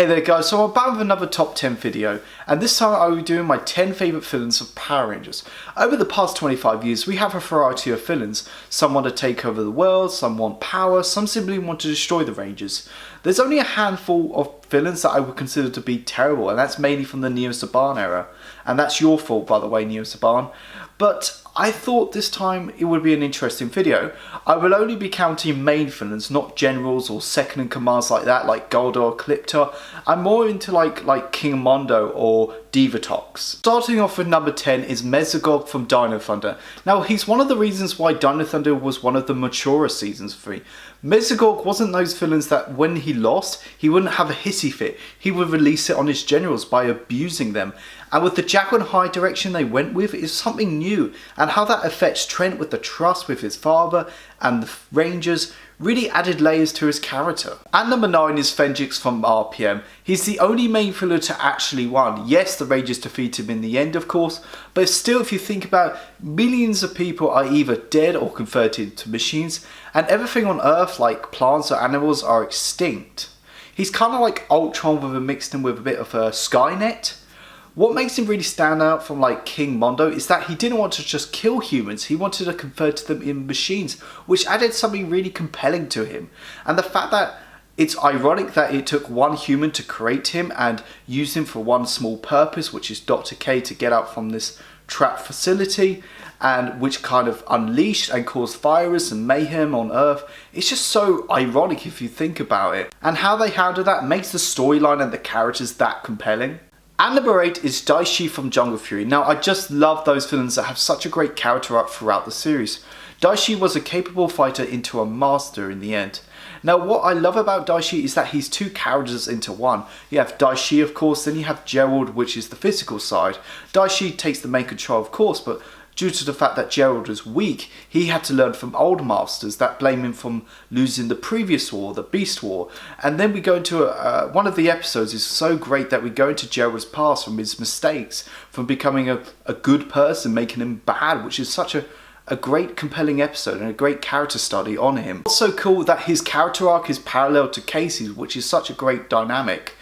Hey there guys, so I'm back with another top 10 video, and this time I'll be doing my 10 favourite villains of Power Rangers. Over the past 25 years we have a variety of villains. Some want to take over the world, some want power, some simply want to destroy the Rangers. There's only a handful of villains that I would consider to be terrible, and that's mainly from the Neo-Saban era. And that's your fault, by the way, Neo-Saban. But I thought this time it would be an interesting video. I will only be counting main villains, not generals or second in commands like that, like Golda or Clipta. I'm more into like King Mondo or Divatox. Starting off with number 10 is Agog from Dino Thunder. Now he's one of the reasons why Dino Thunder was one of the maturer seasons for me. Agog wasn't those villains that when he lost, he wouldn't have a hissy fit. He would release it on his generals by abusing them. And with the Jaguar High direction they went with is something new, and how that affects Trent with the trust with his father and the Rangers really added layers to his character. At number 9 is Fenjix from RPM. He's the only main villain to actually win. Yes, the Rangers defeat him in the end of course, but still if you think about it, millions of people are either dead or converted to machines, and everything on Earth like plants or animals are extinct. He's kind of like Ultron with a mixed in with a bit of a Skynet. What makes him really stand out from like King Mondo is that he didn't want to just kill humans, he wanted to convert them in machines, which added something really compelling to him. And the fact that it's ironic that it took one human to create him and use him for one small purpose, which is Dr. K to get out from this trap facility, and which kind of unleashed and caused virus and mayhem on Earth. It's just so ironic if you think about it. And how they handle that makes the storyline and the characters that compelling. And number 8 is Dai-shi from Jungle Fury. Now I just love those villains that have such a great character arc throughout the series. Dai-shi was a capable fighter into a master in the end. Now what I love about Dai-shi is that he's two characters into one. You have Dai-shi of course, then you have Gerald, which is the physical side. Dai-shi takes the main control of course, but due to the fact that Gerald is weak, he had to learn from old masters that blame him from losing the previous war, the Beast War. And then we go into one of the episodes is so great that we go into Gerald's past, from his mistakes, from becoming a good person, making him bad, which is such a great compelling episode and a great character study on him. It's so cool that his character arc is parallel to Casey's, which is such a great dynamic.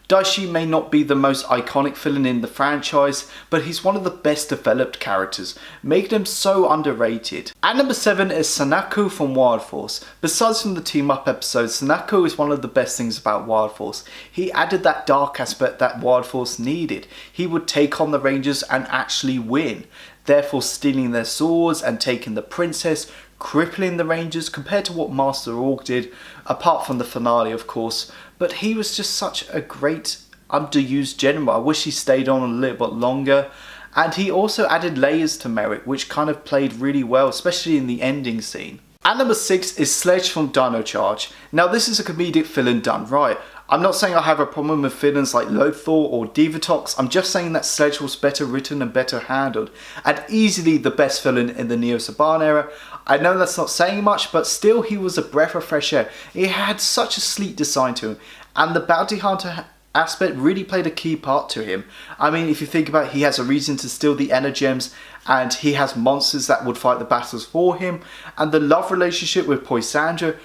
Dashi may not be the most iconic villain in the franchise, but he's one of the best developed characters, making him so underrated. At number 7 is Sunako from Wild Force. Besides from the team up episode, Sunako is one of the best things about Wild Force. He added that dark aspect that Wild Force needed. He would take on the Rangers and actually win, therefore stealing their swords and taking the princess, crippling the Rangers compared to what Master Org did, apart from the finale of course. But he was just such a great underused general. I wish he stayed on a little bit longer. And he also added layers to Merrick, which kind of played really well, especially in the ending scene. At number 6 is Sledge from Dino Charge. Now this is a comedic villain done right. I'm not saying I have a problem with villains like Lothar or Divatox, I'm just saying that Sledge was better written and better handled, and easily the best villain in the Neo-Saban era. I know that's not saying much, but still he was a breath of fresh air. He had such a sleek design to him, and the bounty hunter aspect really played a key part to him. I mean, if you think about it, he has a reason to steal the Energems, and he has monsters that would fight the battles for him, and the love relationship with Poisandra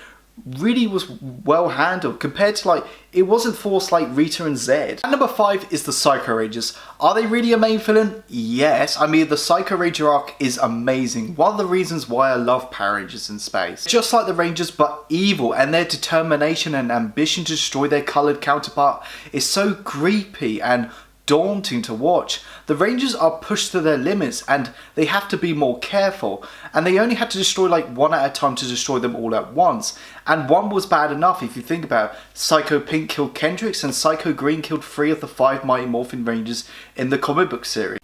really was well handled compared to like, it wasn't forced like Rita and Zed. And number 5 is the Psycho Rangers. Are they really a main villain? Yes, I mean the Psycho Ranger arc is amazing. One of the reasons why I love Power Rangers in space. Just like the Rangers but evil, and their determination and ambition to destroy their coloured counterpart is so creepy and daunting to watch. The Rangers are pushed to their limits and they have to be more careful, and they only had to destroy like one at a time to destroy them all at once, and one was bad enough if you think about it. Psycho Pink killed Kendricks and Psycho Green killed 3 of the 5 Mighty Morphin Rangers in the comic book series.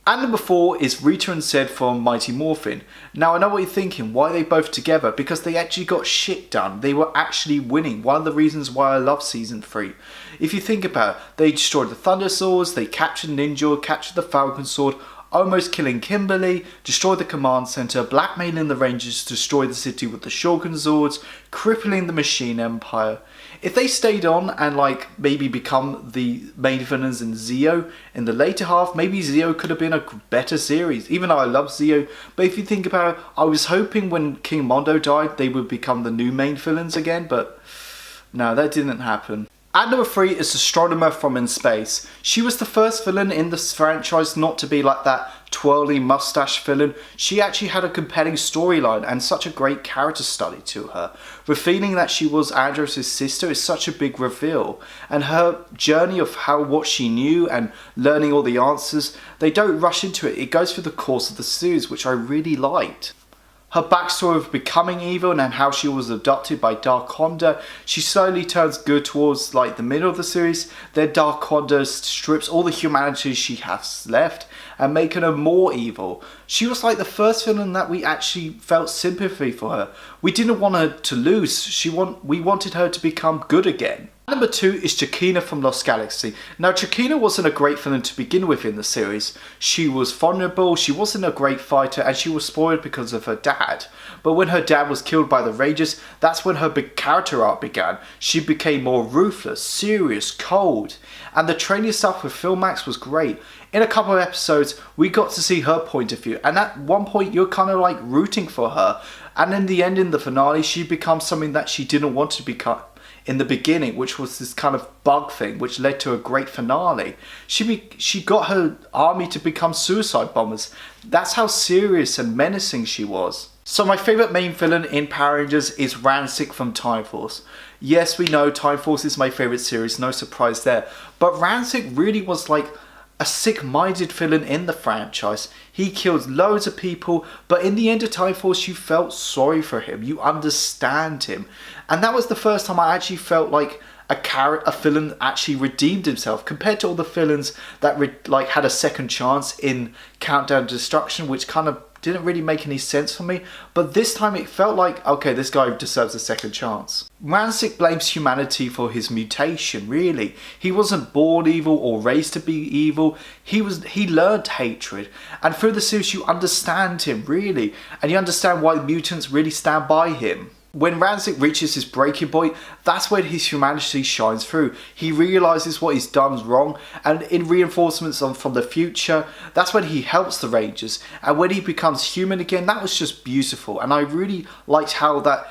And number 4 is Rita and Zed from Mighty Morphin. Now I know what you're thinking, why are they both together? Because they actually got shit done. They were actually winning. One of the reasons why I love season 3. If you think about it, they destroyed the Thunder Swords, they captured Ninja, captured the Falcon Sword, almost killing Kimberly, destroyed the command center, blackmailing the Rangers to destroy the city with the Shogun Swords, crippling the Machine Empire. If they stayed on and like maybe become the main villains in Zeo in the later half, maybe Zeo could have been a better series. Even though I love Zeo, but if you think about it, I was hoping when King Mondo died they would become the new main villains again, but no, that didn't happen. At number 3 is Astronomer from In Space. She was the first villain in this franchise not to be like that twirly mustache villain. She actually had a compelling storyline and such a great character study to her. Revealing that she was Andros' sister is such a big reveal, and her journey of what she knew and learning all the answers, they don't rush into it. It goes through the course of the series, which I really liked. Her backstory of becoming evil and how she was adopted by Darkonda, she slowly turns good towards like the middle of the series. Then Darkonda strips all the humanity she has left and making her more evil. She was like the first villain that we actually felt sympathy for her. We didn't want her to lose, we wanted her to become good again. Number 2 is Shekinah from Lost Galaxy. Now Shekinah wasn't a great villain to begin with in the series. She was vulnerable, she wasn't a great fighter, and she was spoiled because of her dad. But when her dad was killed by the Rangers, that's when her big character arc began. She became more ruthless, serious, cold, and the training stuff with Phil Max was great. In a couple of episodes, we got to see her point of view, and at one point you're kind of like rooting for her. And in the end, in the finale, she becomes something that she didn't want to become in the beginning, which was this kind of bug thing, which led to a great finale. She got her army to become suicide bombers. That's how serious and menacing she was. So my favourite main villain in Power Rangers is Rancic from Time Force. Yes, we know Time Force is my favourite series, no surprise there. But Rancic really was like a sick-minded villain in the franchise. He killed loads of people, but in the end of Time Force you felt sorry for him, you understand him. And that was the first time I actually felt like a villain actually redeemed himself, compared to all the villains that had a second chance in Countdown to Destruction, which kind of didn't really make any sense for me. But this time it felt like, okay, this guy deserves a second chance. Rancic blames humanity for his mutation, really. He wasn't born evil or raised to be evil. He learned hatred. And through the series you understand him, really. And you understand why mutants really stand by him. When Rancic reaches his breaking point, that's when his humanity shines through. He realises what he's done wrong, and in reinforcements from the future, that's when he helps the Rangers. And when he becomes human again, that was just beautiful. And I really liked how that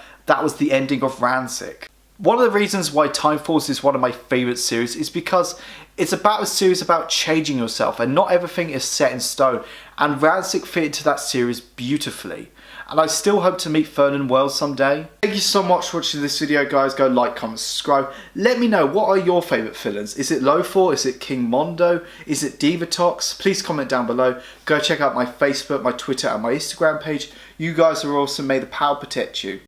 was the ending of Rancic. One of the reasons why Time Force is one of my favourite series is because it's about a series about changing yourself, and not everything is set in stone. And Rancic fit into that series beautifully. And I still hope to meet Fernan Wells someday. Thank you so much for watching this video, guys. Go like, comment, subscribe. Let me know, what are your favourite villains? Is it Lothor? Is it King Mondo? Is it Divatox? Please comment down below. Go check out my Facebook, my Twitter and my Instagram page. You guys are awesome. May the power protect you.